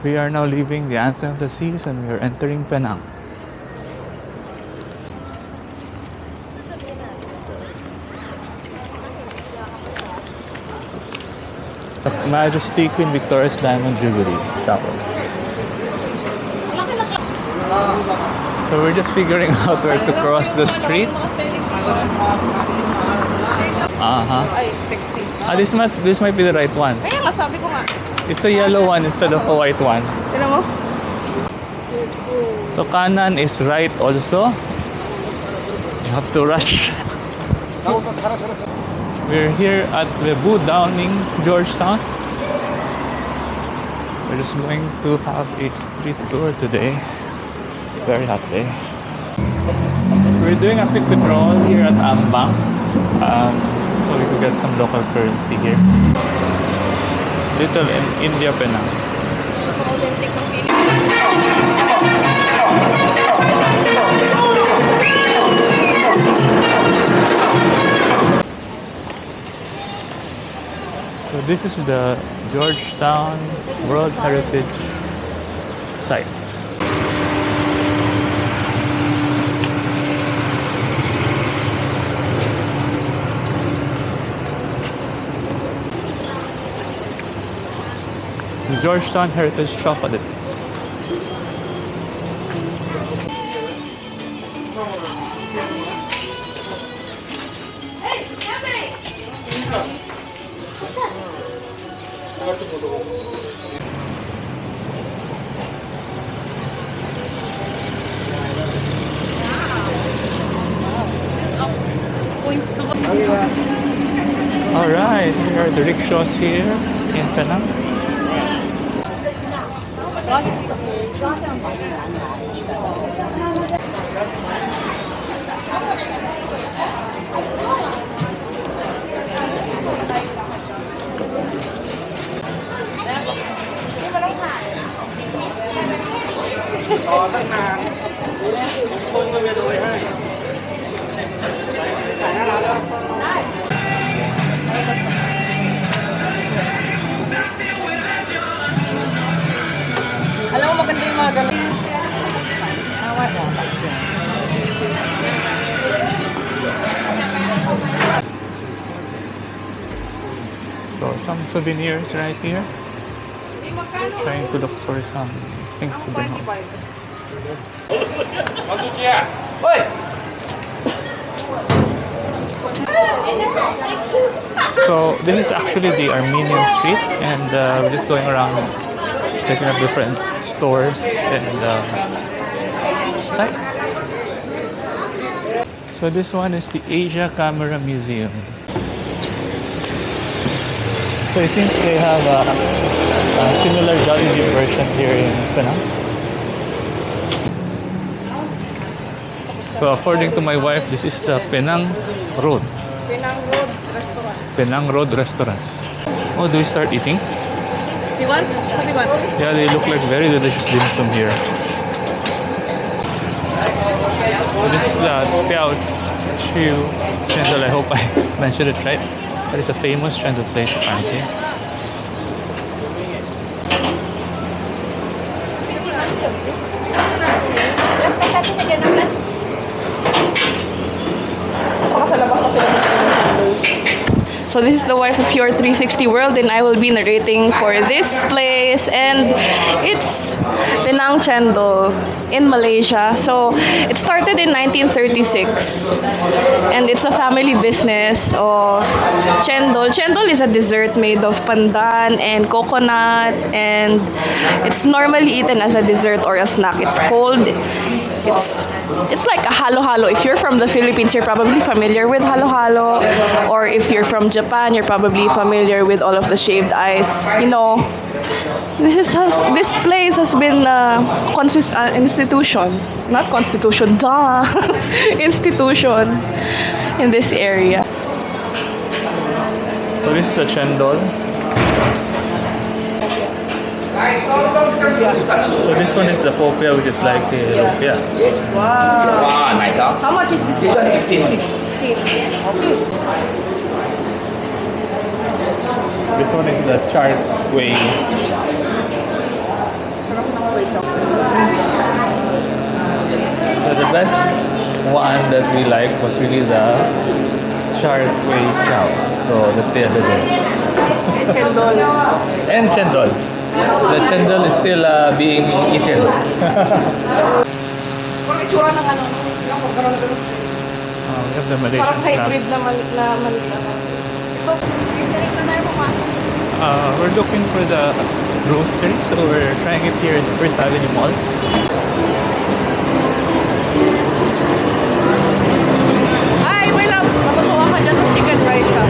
We are now leaving the Anthem of the Seas and we are entering Penang. Majesty Queen Victoria's Diamond Jubilee Chapel. So we're just figuring out where to cross the street. Ay, taxi. This might be the right one. Kaya nga, sabi ko nga. It's a yellow one instead of a white one. Tignan mo. So kanan is right also. You have to rush. We're here at Webu Downing, Georgetown. We're just going to have a street tour today. Very hot day. We're doing a quick withdrawal here at Ambang. So we could get some local currency here. Little in India Penang. So this is the Georgetown World Heritage Site. The Georgetown Heritage Chocolate. Alright, here are the rickshaws here in Penang. Alam mo, maganda yung mga ganun. So some souvenirs right here. Trying to look for some things to bring home. So this is actually the Armenian street, and we're just going around checking out different stores and sites. So this one is the Asia Camera Museum. So it seems they have a similar Jolly Jeep version here in Penang. So according to my wife, this is the Penang Road. Penang Road Restaurant. Penang Road Restaurants. Oh, do we start eating? Do you want? What do you want? Yeah, they look like very delicious dim sum here. So this is the Piao Chiu Chendol. I hope I mentioned it right. But it's a famous chendol place apparently. So this is the wife of your 360 World, and I will be narrating for this place, and it's Penang Chendol in Malaysia. So it started in 1936, and it's a family business of chendol. Chendol is a dessert made of pandan and coconut, and it's normally eaten as a dessert or a snack. It's cold. It's like a halo-halo. If you're from the Philippines, you're probably familiar with halo-halo. Or if you're from Japan, you're probably familiar with all of the shaved ice. You know, this place has been institution. Not constitution, duh. Institution in this area. So this is a chendol. So this one is the popia, which is like the lumpia. Yes. Wow. Wow, nice, huh? How much is this? This one 16 only. Okay. This one is the chart way. sarap ng kway chow. So the best one that we like was really the char kway chow. So that's the evidence. Chendol. And chendol. The chendol is still being eaten. Parang itsura ng ano. We have the Malaysian Parang snack. hybrid na malik na. Ito, pinalik na tayo pumasok. We're looking for the grocery, so we're trying it here in the First Avenue Mall. Ay, wait lang. Matutuwa ka dyan sa chicken rice ka.